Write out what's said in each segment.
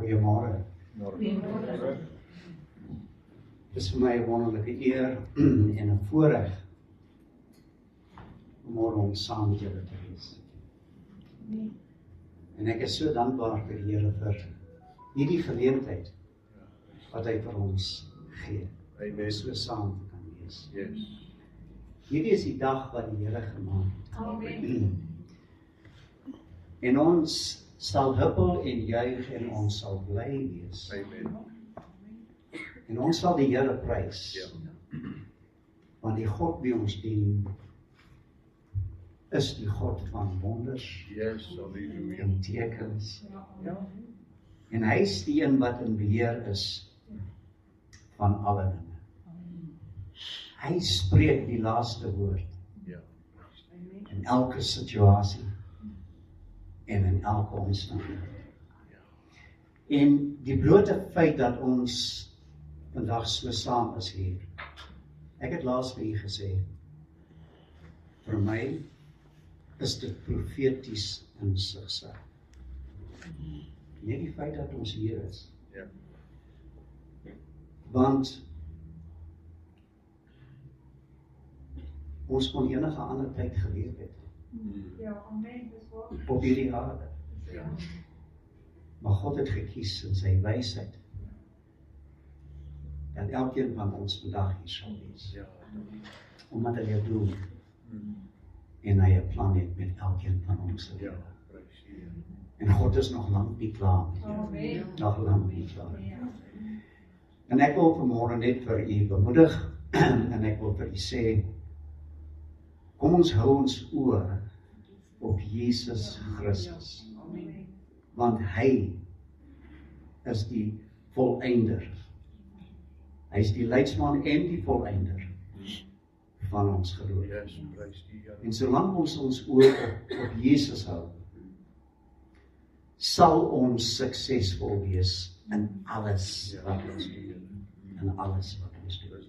Goeiemôre. Het is vir my 'n wonderlike eer en 'n voorreg om môre om saam met julle te wees. En ek is so dankbaar vir die Here vir hierdie geleentheid wat hy vir ons gee. Om so saam te kan wees. Hierdie is die dag wat die Here gemaak het. En ons sal huppel en juig en ons sal bly wees. En ons sal die Here prys. Want die God wie ons dien is die God van wonders en tekens. En hy is die een wat in beheer is van alle dinge. Hy spreek die laaste woord in elke situasie en in elke omstandigheid. En die blote feit dat ons vandag so saam is hier. Ek het laas vir u gesê, vir my is dit profeties in sigself. Net die feit dat ons hier is. Want ons kon enige ander tyd geleef het. Op hierdie aarde. Maar God het gekies in sy wysheid dat elkeen van ons vandag hier sal wees. Omdat hy het doen en hy 'n plan het met elkeen van ons. En God is nog lank nie klaar met jou. Nog lank nie klaar. En ek wil vanmôre net vir u bemoedig en ek wil vir u sê, kom ons hou ons oë op Jesus Christus. Want hy is die volëinder. Hy is die leidsman en die volëinder van ons geloof. En solank ons ons oë op Jesus hou, sal ons suksesvol wees in alles wat ons doen. In alles wat ons doen.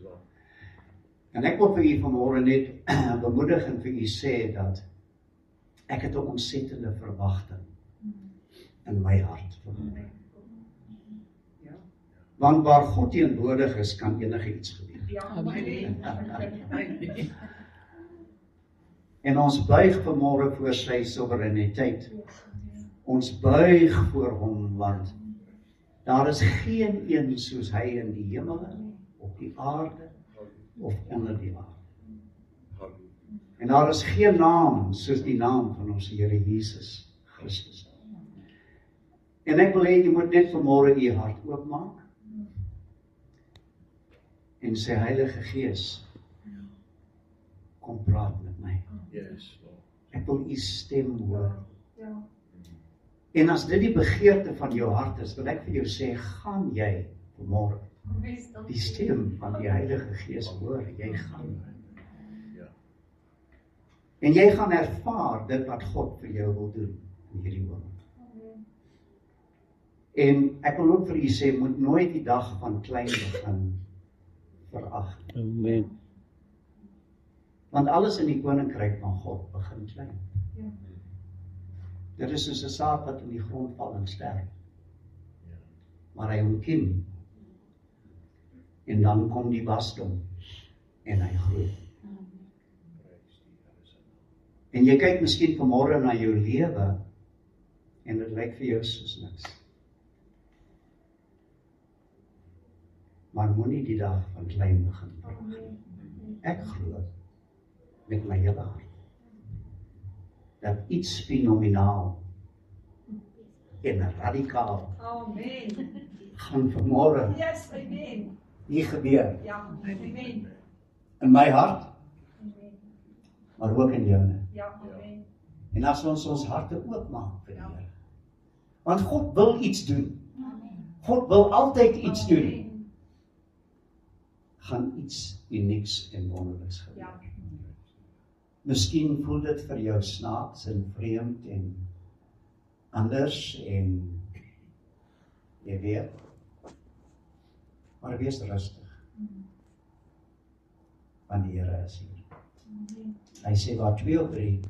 En ek wil vir u vanmôre net bemoedig en vir u sê dat ek het 'n ontsettende verwagting in my hart vanmôre. Want waar God teenwoordig is, kan enige iets gebeur. En ons buig vanmôre voor sy soewereiniteit. Ons buig voor hom, want daar is geen een soos hy in die hemele, op die aarde, of onder die aarde. En daar is geen naam soos die naam van ons Here Jesus Christus. En ek wil hê jy moet net vanmôre u hart oopmaak en sê, Heilige Gees, kom praat met my. Ek wil u stem hoor. En as dit die begeerte van jou hart is, wil ek vir jou sê, gaan jy vanmôre die stem van die Heilige Gees hoor. Jy gaan. En jy gaan ervaar dit wat God vir jou wil doen in hierdie oomblik. En ek wil ook vir u sê, moet nooit die dag van klein begin verag. Amen. Want alles in die koninkryk van God begin klein. Dit is soos 'n saad wat in die grond val en sterf. Maar hy ontkiem. En dan kom die wasdom en hy groei. En jy kyk miskien vanmôre na jou lewe en dit lyk vir jou soos niks. Maar moenie die dag van klein begin verwag. Ek glo met my hele hart dat iets fenomenaal en radikaal gaan vanmôre nie gebeur. In my hart, maar ook in joune. En as ons harte oopmaak vir die Here. Want God wil iets doen. God wil altyd iets doen. Gaan iets unieks en wonderliks gebeur. Miskien voel dit vir jou snaaks en vreemd en anders en jy weet, maar wees rustig. Want die Here is hier. Hy sê waar 2 of 3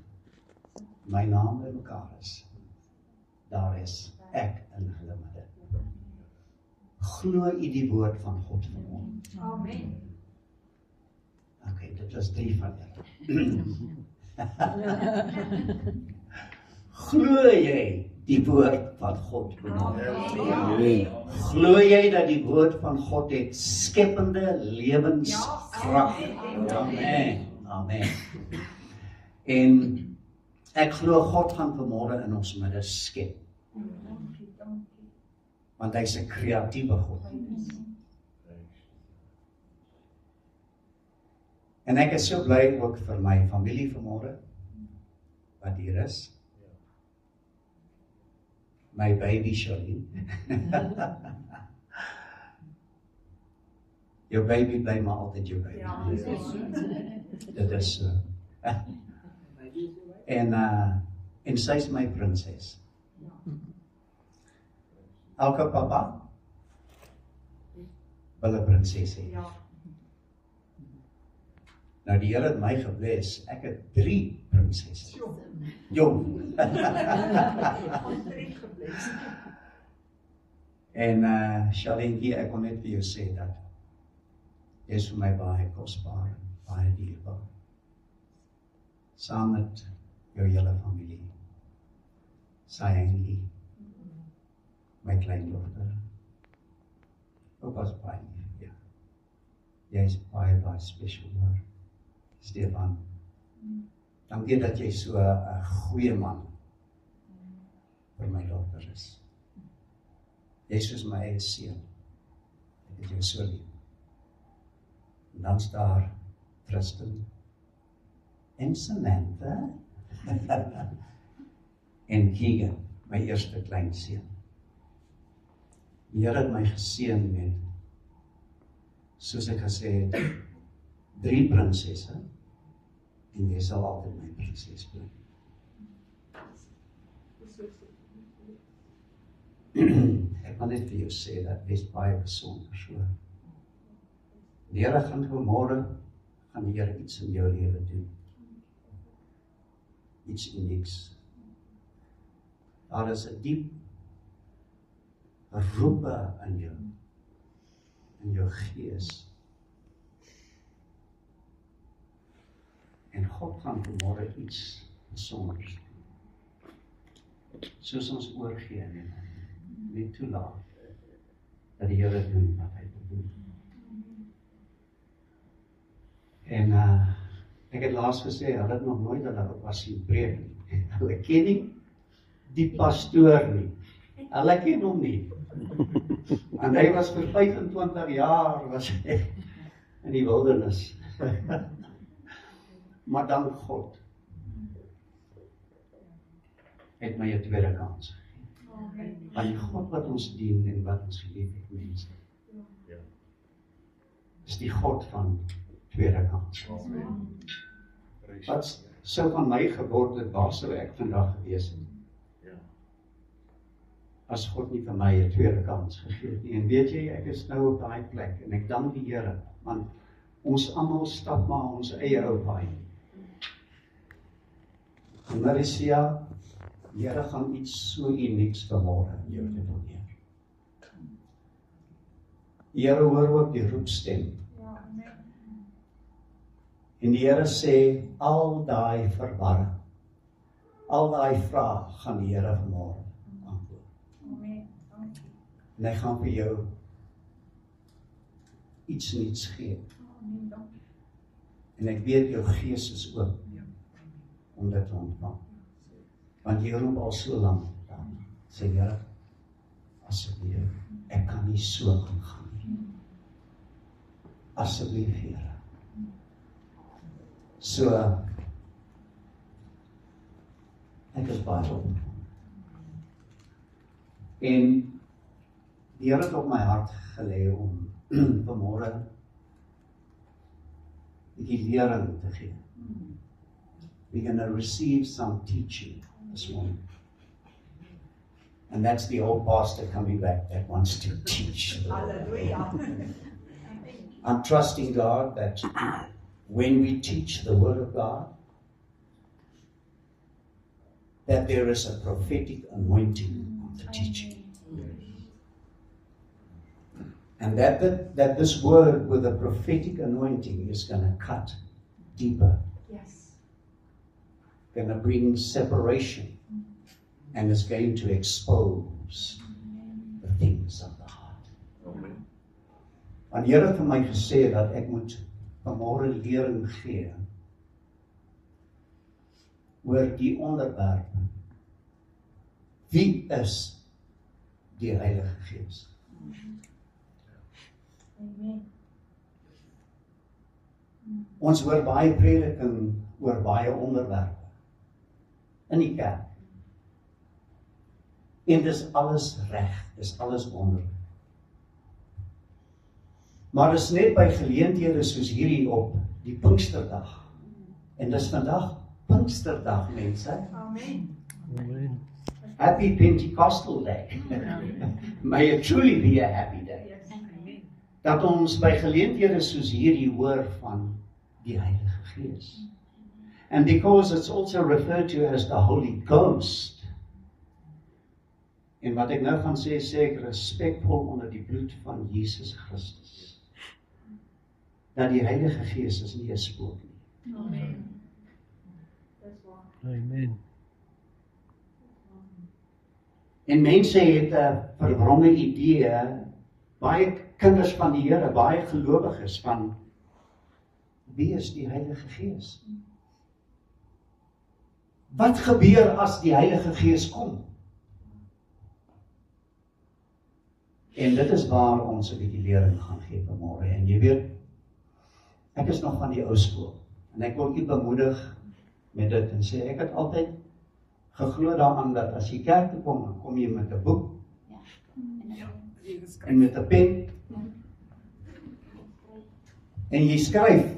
my naam by mekaar is, daar is ek in hulle midde. Glo u die woord van God vanmôre? Amen. Okay, dit was 3 van julle. Glo jy die woord van God vanmôre? Amen. Glo jy dat die woord van God het skepende lewenskrag? Amen. Amen. En ek glo God gaan vanmôre in ons midde skep. Want hy's 'n kreatiewe God. En ek is so bly ook vir my familie vanmôre wat hier is. My baby Charlene. Jou baby bly maar altyd jou baby. Ja, Dit is so. En sy is my prinses. Elke papa wil 'n prinses hê. ja. Nou die Here het my gebless. Ek het 3 prinsesse. Jong. En Charlene, ek kon net vir jou sê dat jy is vir my baie kosbaar, baie dierbaar. Saam met jou hele familie. Sayengi, my kleindogter. Ook was baie lief, ja. Jy is baie, baie special daar. Stefan, dankie dat jy so 'n goeie man vir my dogter is. Jy is soos my eie seun. Ek het jou so lief. En dan is daar Tristan en Samantha en Keegan, my eerste kleinseun. Die Here het my geseën met, soos ek gesê het, 3 prinsesse, en jy sal altyd my prinses bly. Ek kan net vir jou sê dat wees baie besonder so. Die Here gaan vanmôre, gaan die Here iets in jou lewe doen. Iets unieks. Daar is 'n diep roepe in jou gees. En God gaan vanmôre iets besonders doen. Soos ons oorgee en nie toelaat dat die Here doen wat hy wil doen. En ek het laas gesê, hulle het nog nooit hulle was sien preek nie. Hulle ken nie die pastoor nie. Hulle ken hom nie. En hy was vir 25 jaar was hy in die wildernis. Maar dank God het my 'n tweede kans gegee. Want die God wat ons dien en wat ons lief het, mense, is die God van tweede kans. Wat sou van my geword het, waar sou ek vandag gewees het? As God nie vir my 'n tweede kans gegee het nie. En weet jy, ek is nou op daai plek en ek dank die Here, want ons almal stap maar ons eie ou paai. En Marisia, die Here gaan iets so unieks vanmôre in jou te doen. Die Here hoor ook die roepstem. En die Here sê, al daai verwarring, al daai vrae gaan die Here vanmôre antwoord. En hy gaan vir jou iets nuuts gee. En ek weet jou gees is oop om dit te ontvang. Want jy roep al so lank dan, sê Here, asseblief, ek kan nie so aangaan nie. Asseblief, Here. So, ek is baie op. En die Here het op my hart gelê om vanmôre die lering te gee. We're going to receive some teaching this morning. And that's the old pastor coming back that wants to teach. Hallelujah. I'm trusting God that when we teach the Word of God, that there is a prophetic anointing of the teaching. And that this word with a prophetic anointing is going to cut deeper. Yes. Going to bring separation. And it's going to expose the things of the heart. Amen. Want die Here het vir my gesê dat ek moet vanmôre lering gee oor die onderwerp. Wie is die Heilige Gees? Amen. Ons hoor baie prediking oor baie onderwerpe in die kerk. En dis alles reg, dis alles wonderlik. Maar dis net by geleenthede soos hierdie op die Pinksterdag. En dis vandag Pinksterdag, mense. Amen. Amen. Happy Pentecostal Day. May it truly be a happy day. Yes. Amen. Dat ons by geleenthede soos hierdie hoor van die Heilige Gees. And because it's also referred to as the Holy Ghost. En wat ek nou gaan sê ek respekvol onder die bloed van Jesus Christus. Dat die Heilige Gees is nie 'n spook nie. Amen. Dis waar. Amen. En mense het 'n verwronge idee, baie kinders van die Here, baie gelowiges van wie is die Heilige Gees? Wat gebeur as die Heilige Gees kom? En dit is waar ons 'n bietjie lering gaan gee vanmôre. En jy weet, ek is nog van die ou skool. En ek wil u bemoedig met dit en sê, ek het altyd geglo daaraan dat as jy kerk toe kom, dan kom jy met 'n boek en met 'n pen en jy skryf.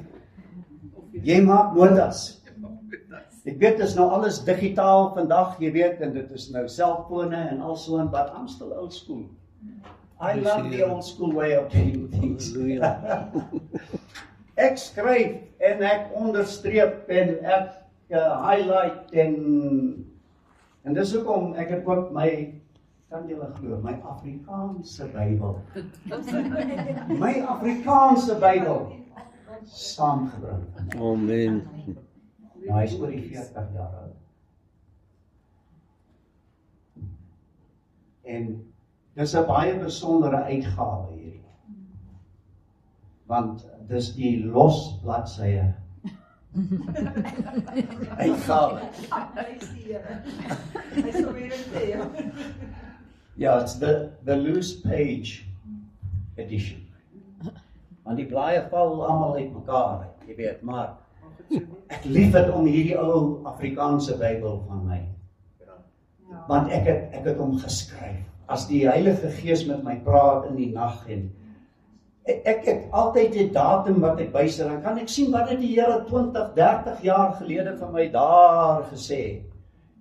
Jy maak notas. Ek weet, dit is nou alles digitaal vandag, jy weet, en dit is nou selfone en also, but I'm still old school. I love the old school way of doing things. Halleluja. Ek skryf en ek onderstreep en ek highlight en dis hoekom ek het ook my, kan julle glo, my Afrikaanse Bybel. My Afrikaanse Bybel saamgebring. Amen. Nou, hy is oor die 40 jaar oud. En dis 'n baie besondere uitgawe hierdie. Want dis die los bladsye uitgawe. Ja, it's the loose page edition. Want die blaaie val almal uitmekaar uit, jy weet, maar ek lief dit om hierdie ou Afrikaanse Bybel van my. Want ek het hom geskryf. As die Heilige Gees met my praat in die nag en ek het altyd 'n datum wat ek bysit, dan kan ek sien wat het die Here 20, 30 jaar gelede vir my daar gesê.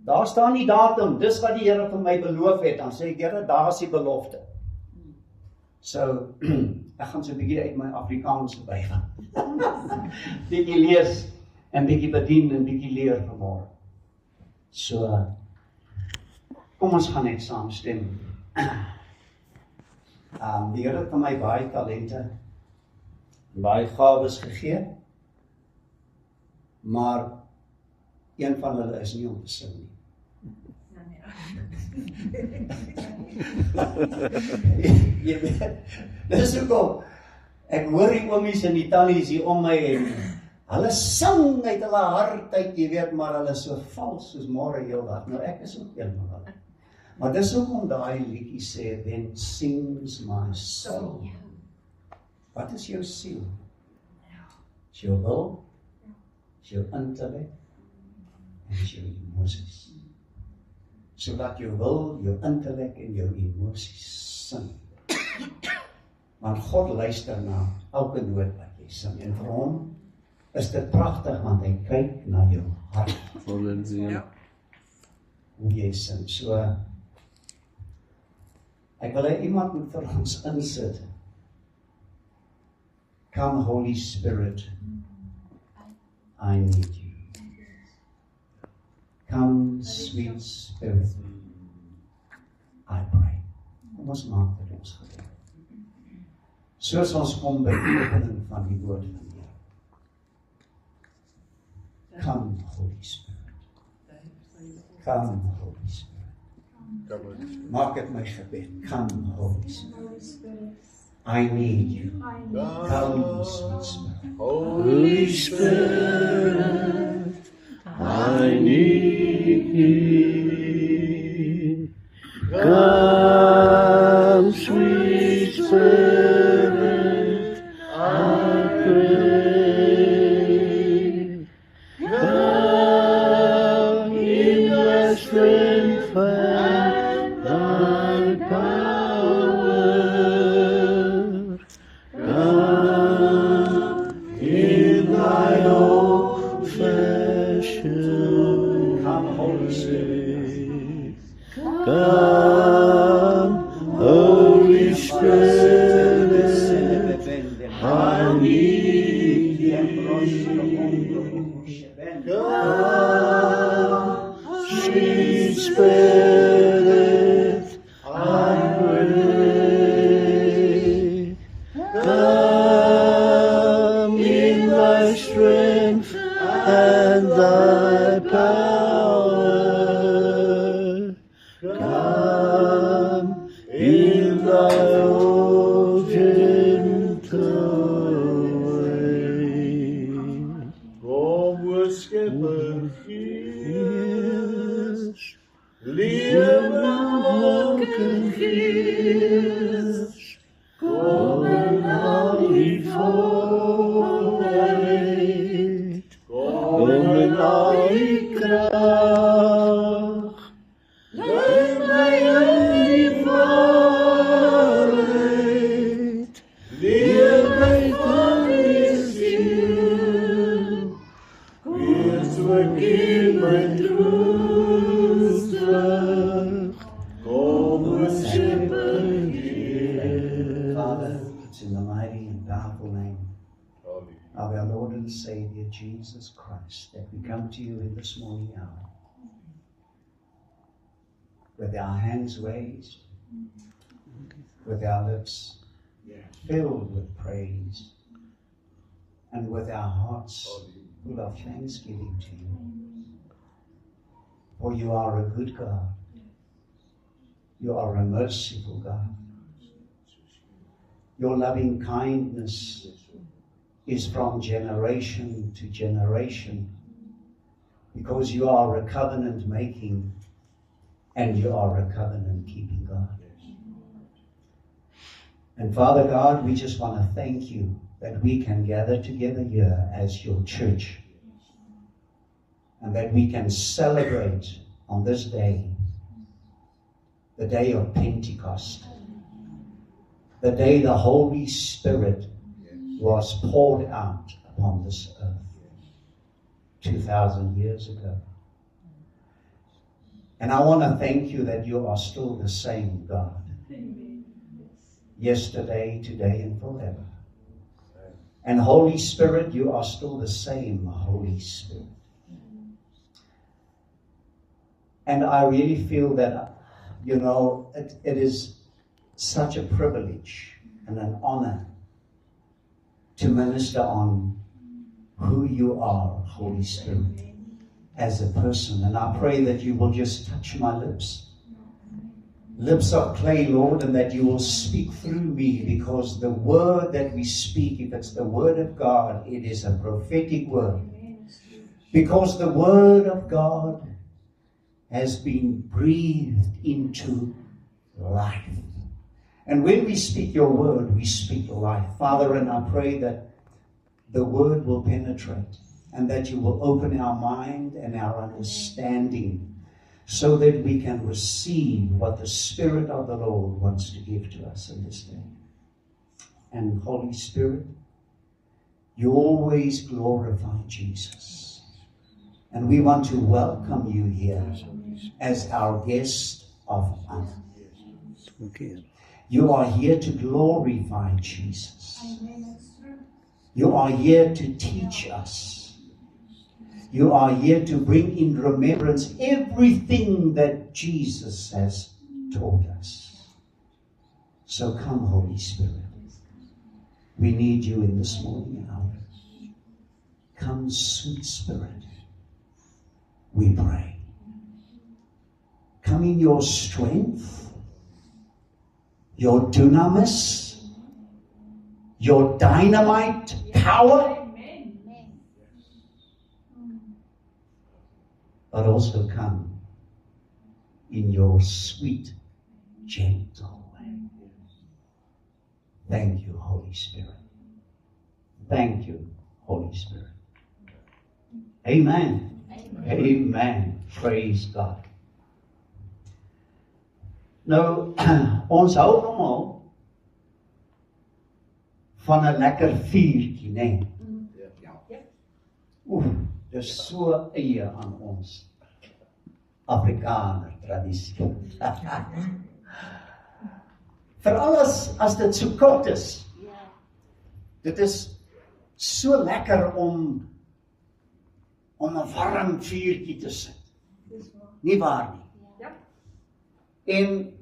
Daar staan die datum, dis wat die Here vir my beloof het, dan sê ek, Here, daar is die belofte. So, ek gaan so 'n bietjie uit my Afrikaanse Bybel. Bietjie lees en bietjie bedien en bietjie leer vanmôre. So, kom ons gaan net saam stem. Die Here het vir my baie talente, baie gawes gegee, maar een van hulle is nie om te sing nie. Jy weet, dis hoekom ek hoor die oomies en die tannies hier om my en hulle sing uit hulle hart uit, jy weet, maar hulle is so vals soos môre heeldag. Nou ek is ook een van hulle. Maar dis hoekom daai liedjie sê, then sings my soul. Wat is jou siel? Is jou wil? Is jou intellek? En is jou emosies? Sodat jou wil, jou intellek en jou emosies sing. Want God luister na elke noot wat jy sing. En vir hom is dit pragtig, want hy kyk na jou hart. Halleluja. Hoe jy sing. So, ek wil hê iemand moet vir ons insit. Come Holy Spirit, I need you. Come sweet Spirit, I pray. Kom ons maak dit ons gebed. Soos ons kom by die opening van die woord van die Here. Come, Holy Spirit. Come, Holy Spirit. Maak het my gebed. Come, Holy Spirit. I need you. Come, sweet Spirit. Holy Spirit, I need you. Come, sweet Spirit, I pray. Come in thy strength and thy power. Come in thy old-fashioned Come, Holy Spirit. Come, Holy Spirit, I need you. Come, sweet Spirit, I pray. Come in thy strength and thy power. Come in thy old gentle way. Kom, o Skepper, Gees, lewendige Gees, kom in al die volheid, kom in al die krag. Leid my in die waarheid, leer my van die siel, wees ook in my troostig, kom o Skepper Heer. Father, it's in the mighty and powerful name of our Lord and Savior Jesus Christ that we come to you in this morning hour. With our hands raised, with our lips filled with praise, and with our hearts full of thanksgiving to you. For you are a good God. You are a merciful God. Your loving kindness is from generation to generation, because you are a covenant-making and you are a covenant-keeping God. And Father God, we just want to thank you that we can gather together here as your church, and that we can celebrate on this day, the day of Pentecost, the day the Holy Spirit was poured out upon this earth 2,000 years ago. And I want to thank you that you are still the same God. Yesterday, today, and forever. And Holy Spirit, you are still the same Holy Spirit. And I really feel that, it is such a privilege and an honor to minister on who you are, Holy Spirit, as a person. And I pray that you will just touch my lips of clay, Lord, and that you will speak through me, because the word that we speak, if it's the word of God, it is a prophetic word. Because the word of God has been breathed into life. And when we speak your word, we speak life. Father, and I pray that the word will penetrate, and that you will open our mind and our understanding, so that we can receive what the Spirit of the Lord wants to give to us in this day. And Holy Spirit, you always glorify Jesus. And we want to welcome you here as our guest of honor. You are here to glorify Jesus. You are here to teach us. You are here to bring in remembrance everything that Jesus has taught us. So come, Holy Spirit. We need you in this morning hour. Come, sweet Spirit, we pray. Come in your strength, your dunamis, your dynamite power, but also come in your sweet, gentle way. Thank you, Holy Spirit. Thank you, Holy Spirit. Amen. Amen. Praise God. Nou, ons hou almal van 'n lekker vuurtjie, né? Dis so eie aan ons Afrikaner tradisie. Veral as dit so koud is. Dit is so lekker om 'n warm vuurtjie te sit. Nie waar nie? En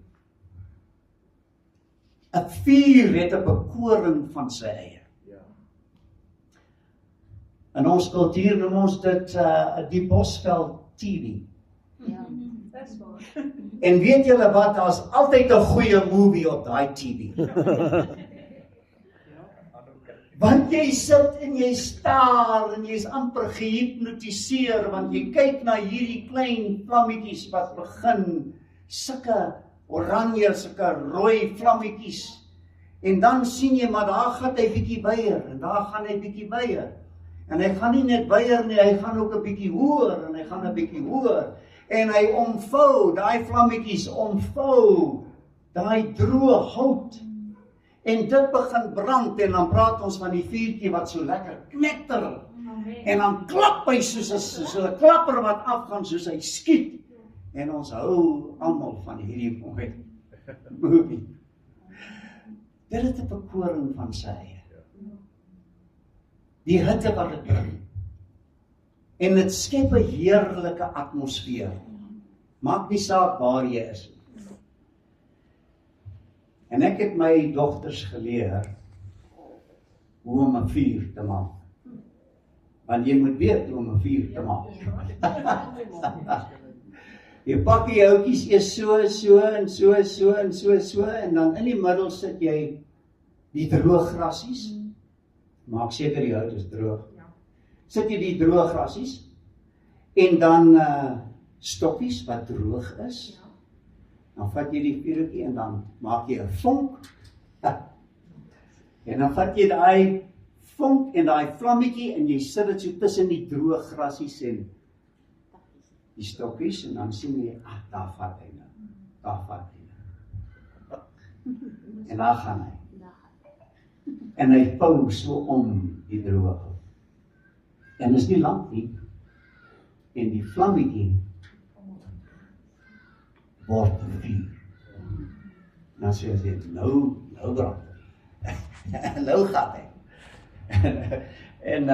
'n vuur het 'n bekoring van sy eie. In ons kultuur noem ons dit die Bosveld TV. En weet julle wat, daar's altyd 'n goeie movie op daai TV. Want jy sit en jy staar en jy's amper gehipnotiseer, want jy kyk na hierdie klein vlammetjies wat begin, sulke oranje, sulke rooi vlammetjies. En dan sien jy, maar daar gaan hy bietjie weier, en daar gaan hy bietjie weier. En hy gaan nie net weier nie, hy gaan ook 'n bietjie hoër, en hy gaan 'n bietjie hoër. En hy omvou, daai vlammetjies omvou, daai droë hout. En dit begin brand, en dan praat ons van die vuurtjie wat so lekker knetter. En dan klap hy soos 'n klapper wat afgaan, soos hy skiet. En ons hou almal van hierdie movie. Dit het 'n bekoring van sy eie. Die hitte wat dit bring. En dit skep 'n heerlike atmosfeer. Maak nie saak waar jy is. En ek het my dogters geleer hoe om 'n vuur te maak. Want jy moet weet hoe om 'n vuur te maak. Jy pak die houtjies eers so en dan in die middel sit jy die droë grasies. Maak seker die hout is droog. Sit jy die droë grasies en dan stokkies wat droog is. Dan vat jy die vuurtjie en dan maak jy 'n vonk. En dan vat jy daai vonk en daai vlammetjie en jy sit dit so tussen die droë grasies en die stokkies en dan sien jy, daar vat hy nou. Daar vat hy nou. En daar gaan hy. En hy vou so om die droë. En is nie lank nie. En die vlammetjie word vuur. Dan sê hy, nou brand. Nou gaat hy. En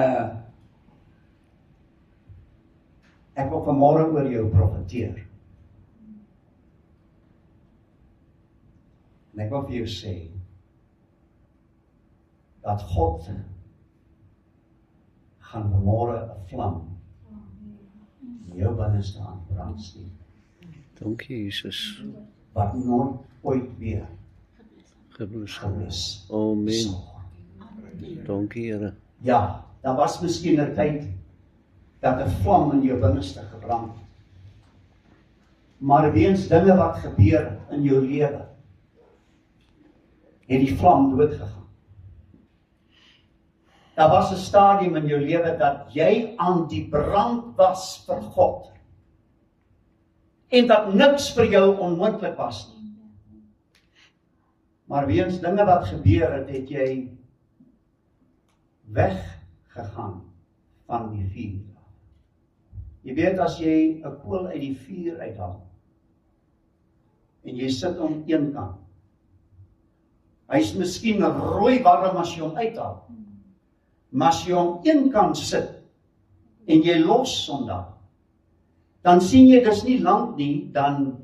ek wil vanmôre oor jou profeteer. En ek wil vir jou sê, dat God gaan vanmôre 'n vlam in jou binneste aanbrand steek. Dankie Jesus. Wat nooit ooit weer Geblus. Amen. Dankie Here. Ja, daar was miskien 'n tyd dat 'n vlam in jou binneste gebrand het. Maar weens dinge wat gebeur in jou lewe, het die vlam doodgegaan. Daar was 'n stadium in jou lewe dat jy aan die brand was vir God. En dat niks vir jou onmoontlik was nie. Maar weens dinge wat gebeur het, het jy weggegaan van die vuur. Jy weet, as jy 'n kool uit die vuur uithaal, en jy sit hom een kant, hy's miskien rooi warm as jy hom uithaal, maar as jy hom een kant sit, en jy los hom dan sien jy dis nie lank nie, dan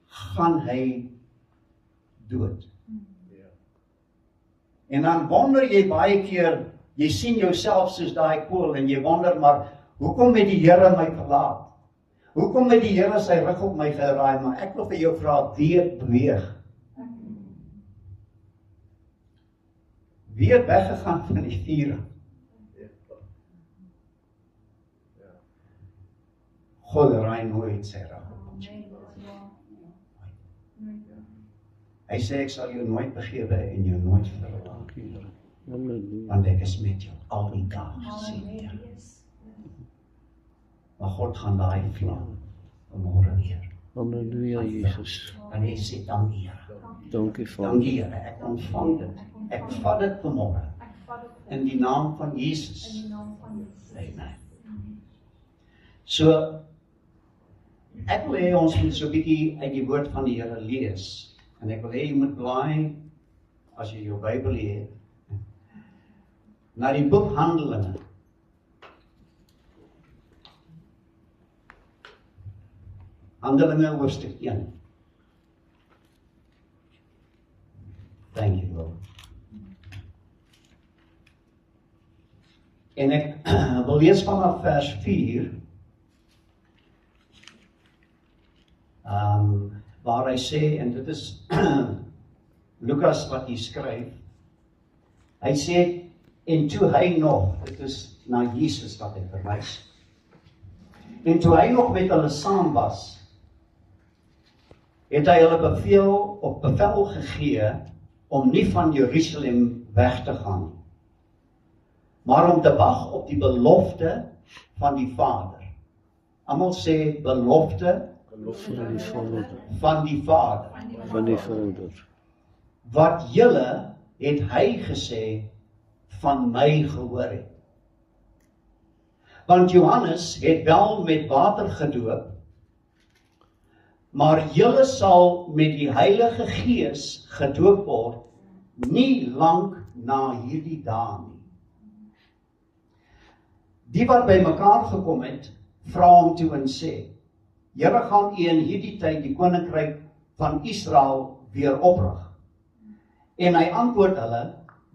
gaan hy dood. En dan wonder jy baie keer, jy sien jouself soos daai kool en jy wonder maar, hoekom het die Here my verlaat? Hoekom het die Here sy rug op my geraai? Maar ek wil vir jou vra, wie het beweeg? Wie het weggegaan van die vuur? God raai nooit sy rug op ons. Hy sê, ek sal jou nooit begewe en jou nooit verlaat. Want ek is met jou al die dag, sê die Here. Maar God gaan daai vlam vanmôre weer. Halleluja, Jesus. En hy sê, dankie Here. Dankie, Vader. Dankie Here, ek ontvang dit. Ek vat dit vanmôre. In die naam van Jesus. Amen. So, ek wil hê ons moet so 'n bietjie uit die woord van die Here lees. En ek wil hê jy moet blaai, as jy jou Bybel het, na die boek Handelinge. Handelinge hoofstuk 1. Thank you, Lord. En ek wil lees vanaf vers 4, waar hy sê, en dit is Lukas wat hy skryf, hy sê, en toe hy nog, dit is na Jesus wat hy verwys, en toe hy nog met hulle saam was, het hy hulle bevel gegee, om nie van Jerusalem weg te gaan, maar om te wag op die belofte van die Vader. Almal sê belofte van die Vader. Van die Vader. Wat julle, het hy gesê, van my gehoor het. Want Johannes het wel met water gedoop, maar julle sal met die Heilige Gees gedoop word, nie lank na hierdie dae nie. Die wat by mekaar gekom het, vra hom toe en sê, Here, gaan u in hierdie tyd die koninkryk van Israel weer oprig? En hy antwoord hulle,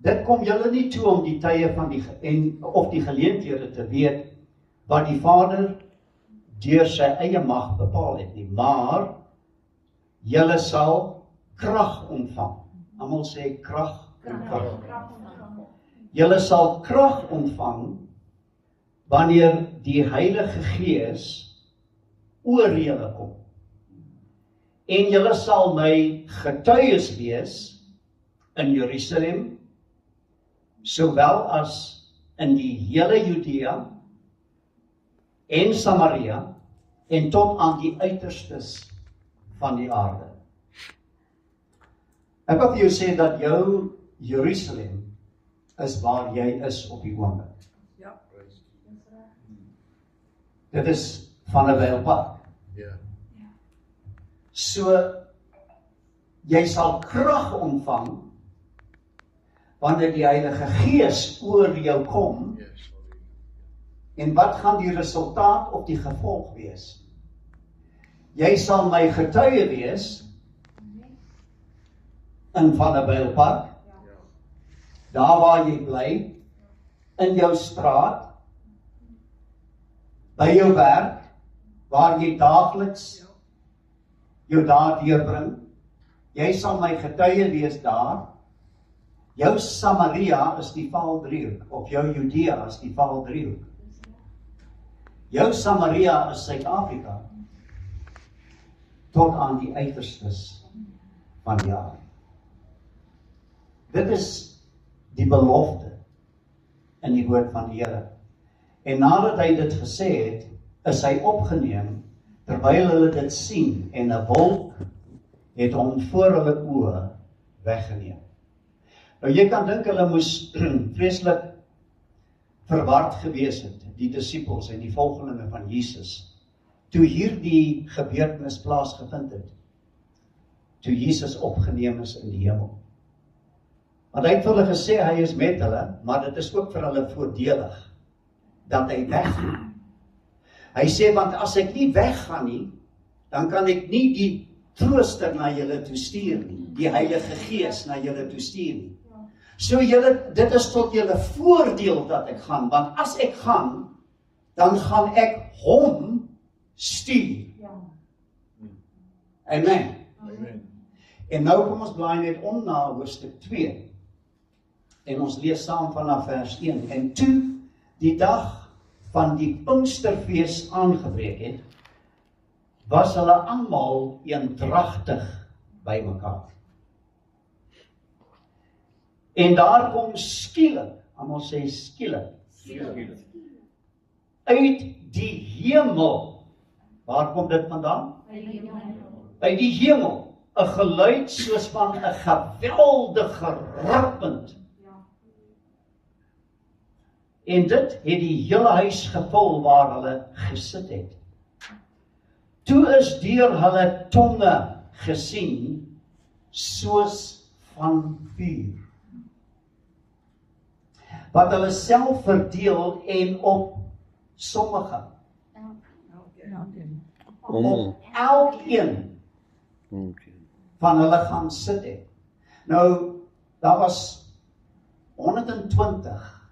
dit kom julle nie toe om die tye van of die geleenthede te weet, wat die Vader deur sy eie mag bepaal het nie, maar julle sal krag ontvang. Almal sê krag ontvang. Julle sal krag ontvang wanneer die Heilige Gees oor julle kom. En julle sal my getuies wees in Jerusalem, sowel as in die hele Judea en Samaria en tot aan die uiterstes van die aarde. Ek wil vir jou sê dat jou Jerusalem is waar jy is op die oomblik. Dit is van 'n Wylpark. So, jy sal krag ontvang wanneer die Heilige Gees oor jou kom. En wat gaan die resultaat of die gevolg wees? Jy sal my getuie wees in Van 'n Wylpark, daar waar jy bly, in jou straat, by jou werk, waar jy daagliks jou dae deurbring. Jy sal my getuie wees daar. Jou Samaria is die Vaaldriehoek, of jou Judea is die Vaaldriehoek. Jou Samaria is Suid-Afrika, tot aan die uiterstes van die aarde. Dit is die belofte in die woord van die Here. En nadat hy dit gesê het, is hy opgeneem, terwyl hulle dit sien, en 'n wolk het hom voor hulle oë weggeneem. Nou jy kan dink hulle moes vreeslik verward gewees het, die disippels en die volgelinge van Jesus, toe hierdie gebeurtenis plaasgevind het, toe Jesus opgeneem is in die hemel. Want hy het vir hulle gesê, hy is met hulle, maar dit is ook vir hulle voordelig, dat hy weggaan. Hy sê, want as ek nie weggaan nie, dan kan ek nie die trooster na julle toe stuur nie, die Heilige Gees na julle toe stuur nie. So dit is tot julle voordeel dat ek gaan, want as ek gaan, dan gaan ek hom stuur. Ja. Amen. Amen. En nou kom ons blaai net om na hoofstuk 2. En ons lees saam vanaf vers 1. En toe die dag van die Pinksterfees aangebreek het, was hulle almal eendragtig by mekaar. En daar kom skielik, almal sê skielik, uit die hemel. Waar kom dit vandaan? Uit die hemel, 'n geluid soos van 'n geweldige rukpunt. En dit het die hele huis gevul waar hulle gesit het. Toe is deur hulle tonge gesien soos van vuur, wat hulle self verdeel en op sommige, op elkeen van hulle gaan sit het. Nou, daar was 120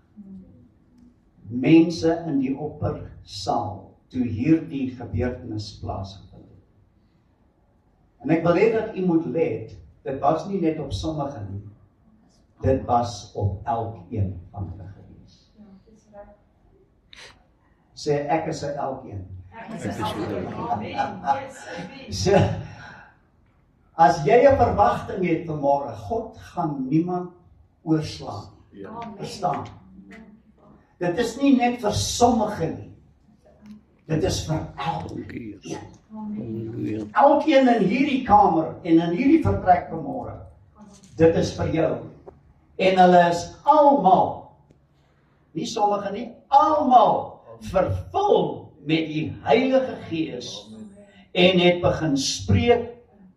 mense in die oppersaal toe hierdie gebeurtenis plaasgevind het. En ek wil hê dat u moet let, dit was nie net op sommige nie, dit was op elkeen van hulle gewees. Sê ek is 'n elkeen. So, as jy 'n verwagting het vanmôre, God gaan niemand oorslaan. Verstaan? Dit is nie net vir sommige nie. Dit is vir elkeen. Elkeen in hierdie kamer en in hierdie vertrek vanmôre. Dit is vir jou. En hulle is almal, nie sommige nie, almal vervul met die Heilige Gees en het begin spreek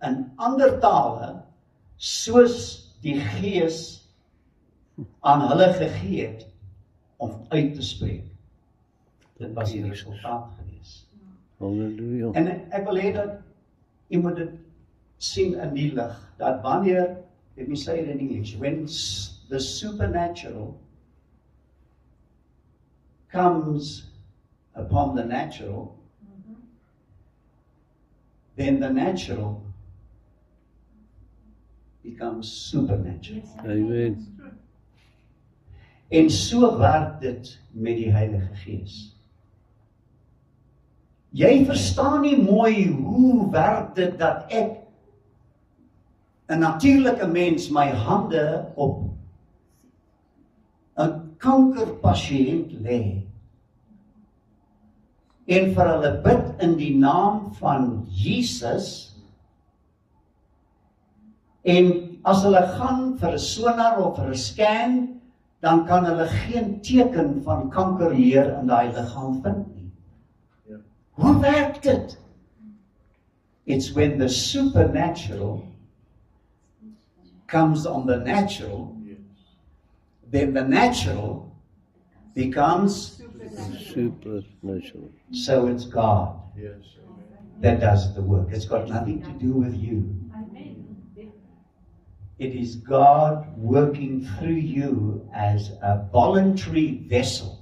in ander tale soos die Gees aan hulle gegee het om uit te spreek. Dit was die resultaat gewees. Halleluja. En ek wil hê dat jy moet dit sien in die lig, dat wanneer, let me say it in English, when the supernatural comes upon the natural, then the natural becomes supernatural. Amen. En so werk dit met die Heilige Gees. Jy verstaan nie mooi hoe werk dit dat ek, 'n natuurlike mens, my hande op 'n kankerpasiënt lê en vir hulle bid in die naam van Jesus, en as hulle gaan vir 'n sonar of vir 'n scan, dan kan hulle geen teken van kanker meer in daai liggaam vind nie. Hoe werk dit? It's when the supernatural comes on the natural, then the natural becomes Supernatural. So it's God that does the work. It's got nothing to do with you. It is God working through you as a voluntary vessel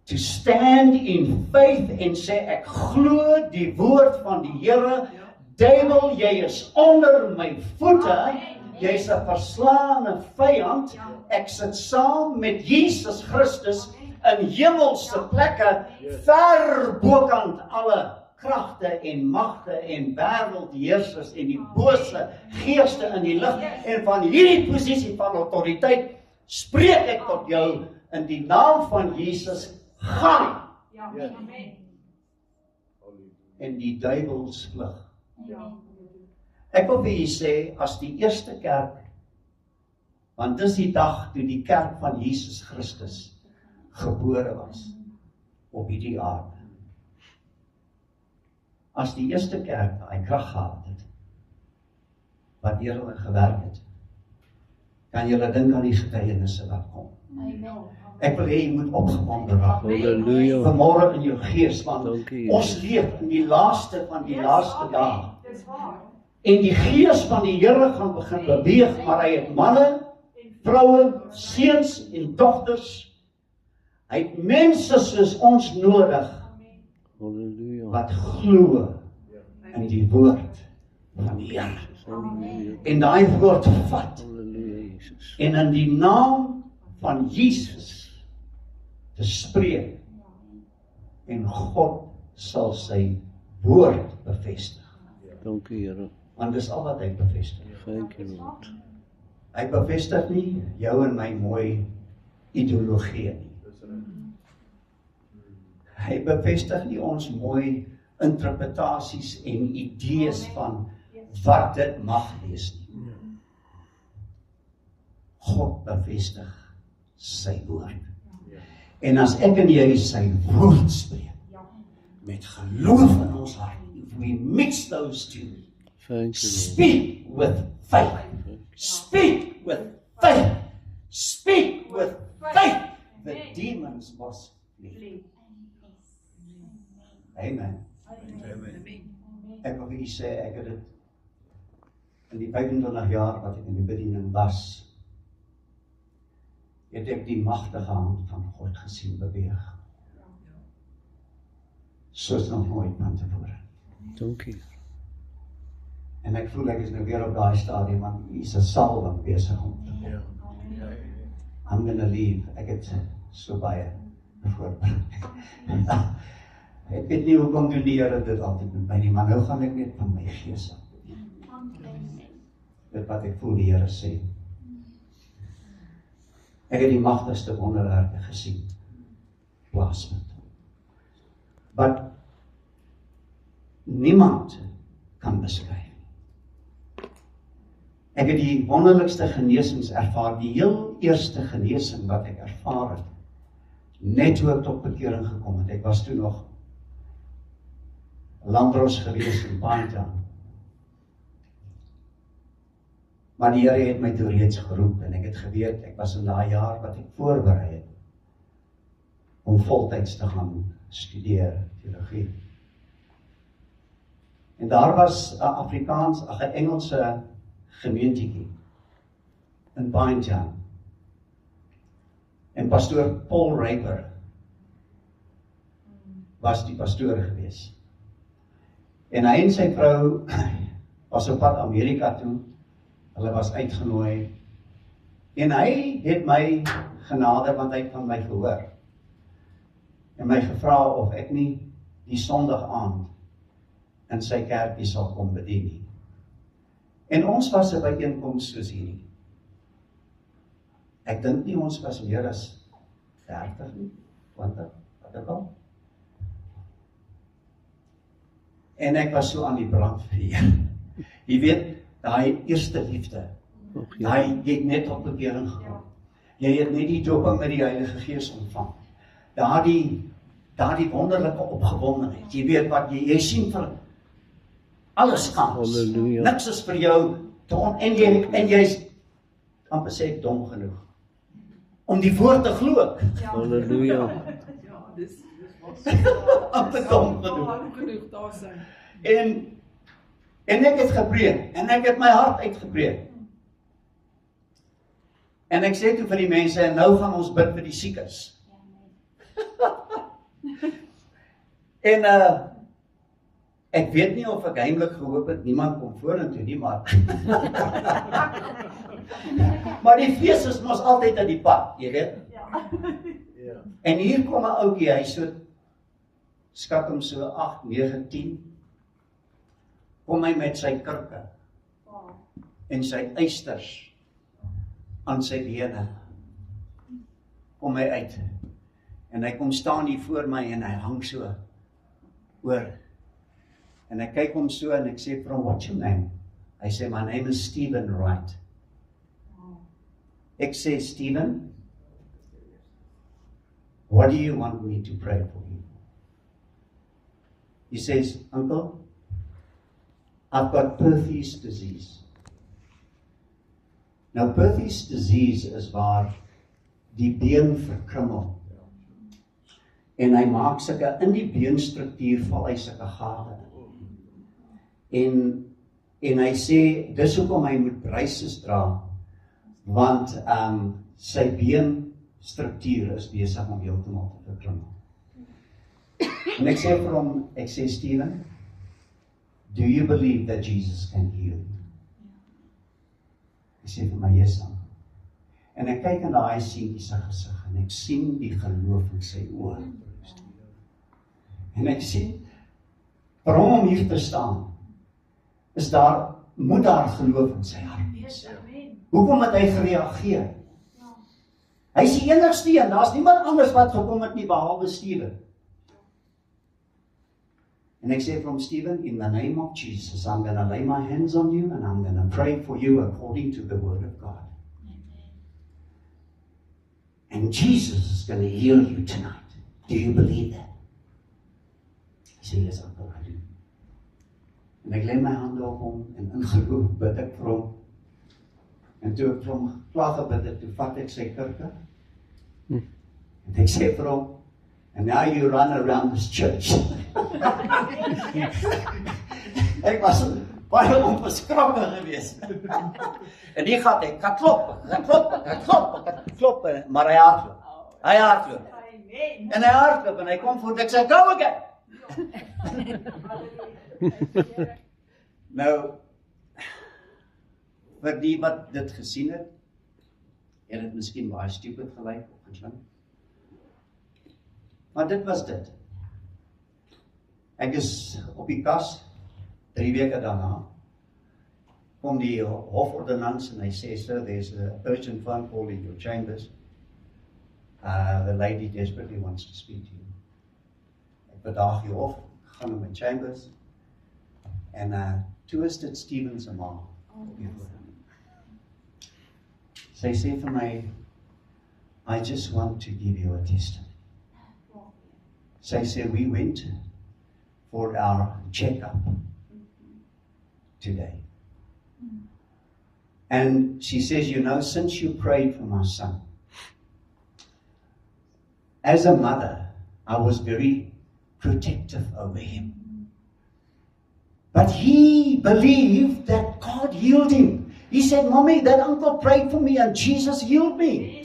to stand in faith en sê, ek glo die woord van die Here. Duiwel, jy is onder my voete. Jy's 'n verslaane vyand. Ek sit saam met Jesus Christus in hemelse plekke, ver bokant alle kragte en magte en wêreldheersers en die bose geeste in die lig. En van hierdie posisie van autoriteit spreek ek tot jou in die naam van Jesus, gaan. En die duiwels vlug. Ek wil vir julle sê, as die eerste kerk, want dis die dag toe die kerk van Jesus Christus gebore was op hierdie aarde. As die eerste kerk daai krag gehad het, wat deur hulle gewerk het, kan julle dink aan die getuienisse wat kom. Ek wil hê jy moet opgewonde raak. Halleluja. Vanmôre in jou gees, want Dankie, ons leef in die laaste van die laaste dae. En die gees van die Here gaan begin beweeg, maar hy het manne vroue, seuns en dogters. Hy het mense soos ons nodig Halleluja. wat glo in die woord van die Here. Halleluja. En daai woord vat Halleluja, Jesus. en in die naam van Jesus te spreek. En God sal sy woord bevestig. Dankie, Here. Want dis al wat hy bevestig. Thank you, Lord. Hy bevestig nie jou en my mooi ideologie nie. Hy bevestig nie ons mooi interpretasies en idees van wat dit mag wees nie. God bevestig sy woord. En as ek en jy sy woord spreek, met geloof in ons hart, if we mix those two, Thank you, Lord. speak with faith, speak with faith, speak with faith, the demons must flee. Amen. Ek wil vir u sê, ek het dit in die 25 jaar wat ek in die bediening was, het ek die magtige hand van God gesien beweeg. Soos nog nooit van tevore. Dankie. En ek voel ek is nou weer op daai stadium, want hier is 'n salwing besig om te kom. I'm gonna leave. Ek het so baie voorberei. Ek weet nie hoekom doen die Here dit altyd met my nie, maar nou gaan ek net van my gees af. Dit wat ek voel die Here sê. Ek het die magtigste wonderwerke gesien. Plaasvind. Wat niemand kan beskryf. Ek het die wonderlikste genesings ervaar, die heel eerste genesing wat ek ervaar het, net toe ek tot bekering gekom het. Ek was toe nog Landros gewees in Pinetown. Maar die Here het my toe reeds geroep en ek het geweet, ek was in daai jaar wat ek voorberei het om voltyds te gaan studeer teologie. En daar was 'n Engelse gemeentetjie in Pinetown. En pastoor Paul Raper was die pastoor gewees. En hy en sy vrou was op pad Amerika toe. Hulle was uitgenooi. En hy het my genade, want hy het van my gehoor. En my gevra of ek nie die Sondag aand in sy kerkie sal kom bedien nie. En ons was 'n byeenkoms soos hierdie. Ek dink nie ons was meer as 30 nie, 20, wat ook al. En ek was so aan die brand vir die Here. Jy weet, daai eerste liefde, jy het net op bekering gekom. Jy het net die doping met die Heilige Gees ontvang. Daardie wonderlike opgewondenheid. Jy weet wat jy sien vir alles kans. Niks is vir jou en jy's amper sê dom genoeg om die woord te glo. Halleluja. Amper dom genoeg. En ek het gepreek, en ek het my hart uitgepreek. En ek sê toe vir die mense, en nou gaan ons bid vir die siekes. En ek weet nie of ek heimlik gehoop het, niemand kom vorentoe nie, maar maar die fees is mos altyd aan die pad, jy weet? En hier kom 'n ouetjie, hy so skat hom so 8, 9, 10. Kom hy met sy kurke en sy eisters aan sy bene. Kom hy uit. En hy kom staan hier voor my en hy hang so oor. En ek kyk hom so en ek sê vir hom, what's your name? Hy sê, my name is Stephen Wright. Ek sê, Stephen, what do you want me to pray for you? He says, Uncle, I've got Perthes disease. Nou, Perthes disease is waar die been verkrummel. En hy maak sulke, in die beenstruktuur val hy sulke gate. En hy sê, dis hoekom hy moet braces dra, Want sy beenstruktuur is besig om heeltemal te verkrummel. En ek sê vir hom, ek sê, Steven, do you believe that Jesus can heal you? Hy sê vir my, yes, dan. En ek kyk in daai seentjie se gesig en ek sien die geloof in sy oë. En ek sê, vir hom om hier te staan, moet daar geloof in sy hart wees. Hoekom het hy gereageer? Hy is die enigste een, daar is niemand anders wat gekom het nie behalwe Steven. En ek sê vir hom, Steven, in the name of Jesus, I'm going to lay my hands on you and I'm going to pray for you according to the word of God. And Jesus is going to heal you tonight. Do you believe that? Hy sê, yes, uncle, I do. En ek lê my hande op hom en in geloof bid ek vir hom. En toe ek vir hom klaar gebid het, toe vat ek sy kurke. En ek sê vir hom, and now you run around this church. Ek was baie onverskrokke geweest. En die gaat ek klop, maar hy hardloop. En hy hardloop en hy kom voort, ek sê, go again. Nou, vir die wat dit gesien het het miskien baie stupid gelyk of geslim. Maar dit was dit. Ek is op die kas, 3 weke daarna, kom die hofordonnans en hy sê, sir, there's an urgent phone call in your chambers. The lady desperately wants to speak to you. Ek bedaag die hof, gaan in my chambers, en toe is dit Steven se ma op die voorhand. Sy sê vir my, I just want to give you a testimony. Sy sê, we went for our checkup today. And she says, you know, since you prayed for my son, as a mother, I was very protective over him. But he believed that God healed him. He said, Mommy, that uncle prayed for me and Jesus healed me.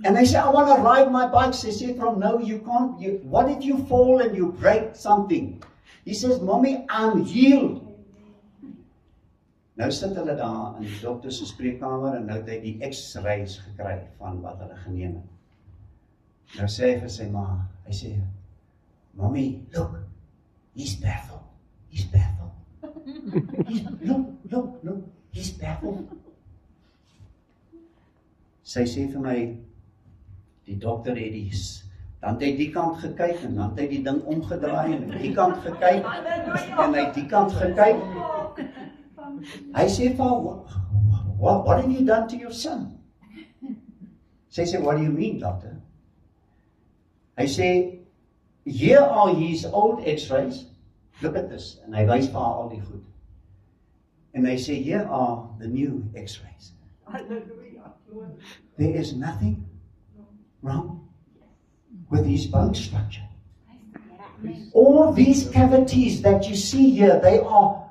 And they said, I want to ride my bike. They said, no, you can't. What if you fall and you break something? He says, Mommy, I'm healed. Nou sit hulle daar in die dokter se spreekkamer en nou het hy die X-rays gekry van wat hulle geneem het. Nou sê hy vir sy ma, hy sê, Mommy, look, he's baffled. He's baffled. Look, he's baffled. Sy sê vir my, die dokter het dan het hy die kant gekyk en dan het hy die ding omgedraai en die kant gekyk en hy die kant gekyk. Hy sê vir what have you done to your son? Sy sê, what do you mean, doctor? Hy sê, here are his old x-rays. Look at this. En hy wys vir haar al die goed. En hy sê, here are the new x-rays. There is nothing wrong with his bone structure. All these cavities that you see here, they are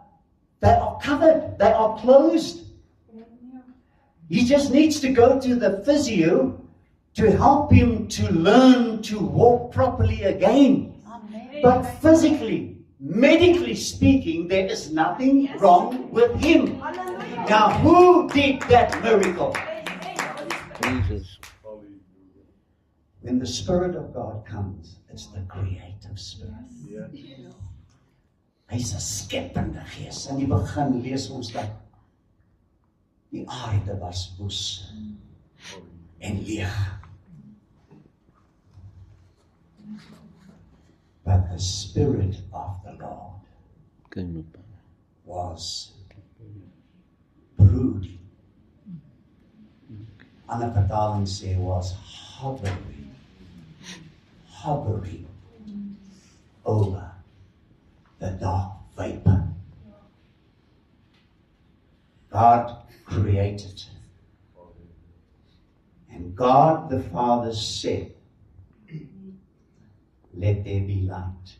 covered, they are closed. He just needs to go to the physio to help him to learn to walk properly again. But physically, medically speaking, there is nothing wrong with him. Now, who did that miracle? Jesus. When the Spirit of God comes, it's the creative Spirit. Hy's 'n skepende gees. In die begin lees ons dat die aarde was woes en leeg. But the Spirit of the Lord was brooding. Ander vertaling sê was hovering over the dark vapor. God created. And God the Father said, let there be light.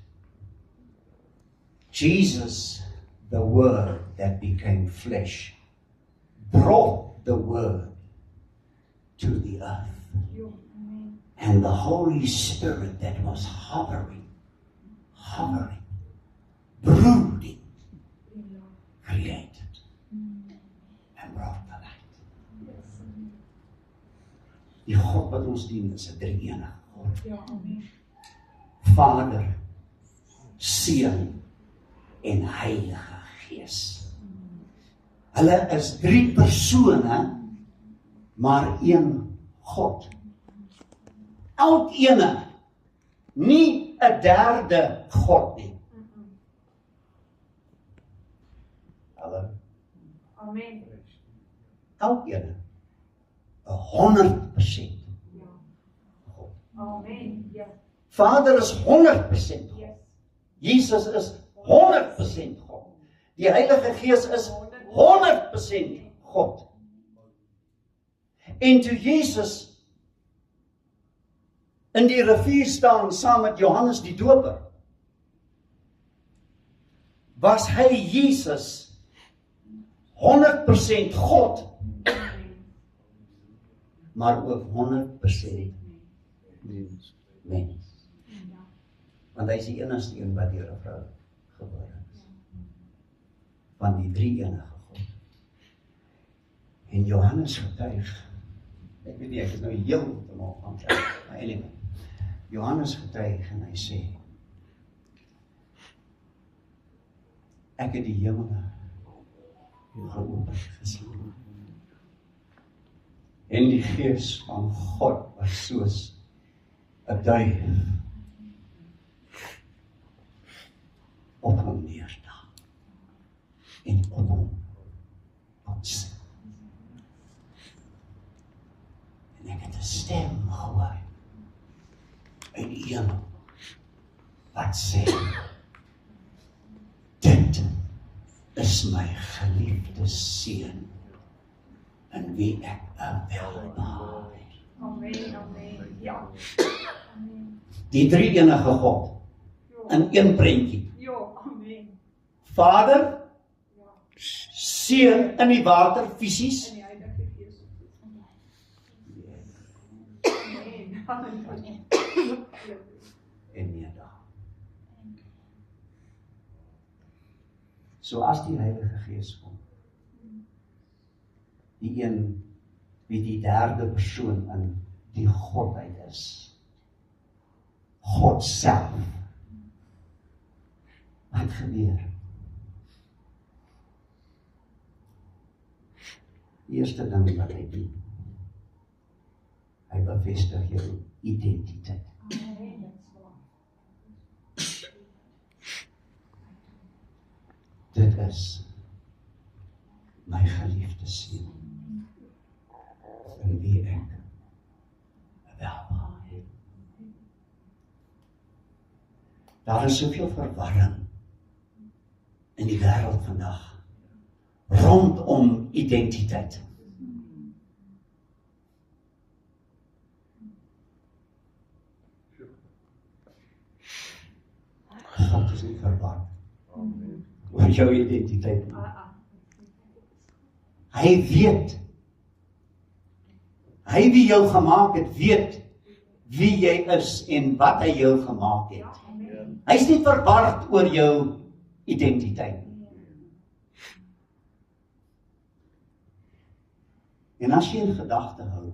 Jesus, the Word that became flesh, brought the word to the earth. And the Holy Spirit that was hovering, brooding, created and brought the light. Die God wat ons dien is 'n drie-enige God. Vader, Seun en Heilige Gees. Hulle is 3 persone, maar een God. Elkene, nie 'n derde God nie. Hallo. Amen. Elkene, 100% God. Amen. Ja. Vader is 100% God. Yes. Jesus is 100% God. Die Heilige Gees is 100% God. En toe Jesus in die rivier staan saam met Johannes die Doper, was hy Jesus 100% God, maar ook 100% mens. Want hy is die enigste een wat deur 'n vrou gebore is. Van die drie-enige God. En Johannes getuig, ek weet nie, ek is nou heeltemal van tyd, maar anyway, Johannes getuig en hy sê, ek het die hemele geopen gesien. En die Gees van God was soos 'n duif op hom neerdaal en op hom opsit. En ek het 'n stem gehoor uit die hemel wat sê, dit is my geliefde seun, in wie ek welbehaag het. Amen. Amen. Ja. Amen. Die drie-enige God in een prentjie. Ja. Amen. Vader, Ja. Seun in die water fisies, En die Heilige Gees. Amen. Amen. en neerdaal. So as die Heilige Gees kom, die een wie die derde persoon in die Godheid is, God self, wat gebeur? Die eerste ding wat hy doen, hy bevestig jou identiteit. Amen. Dit is my geliefde seun, in wie ek welbehaag het. Daar is soveel verwarring in die wêreld vandag rondom identiteit. God is nie verward oor jou identiteit nie. Hy weet, hy wie jou gemaak het, weet wie jy is en wat hy jou gemaak het. Hy is nie verward oor jou identiteit nie. En as jy in gedagte hou,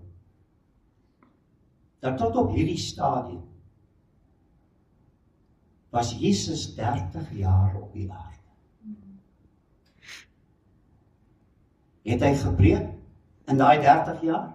dat tot op hierdie stadium was Jesus 30 jaar op die aarde. Het hy gepreek in daai 30 jaar?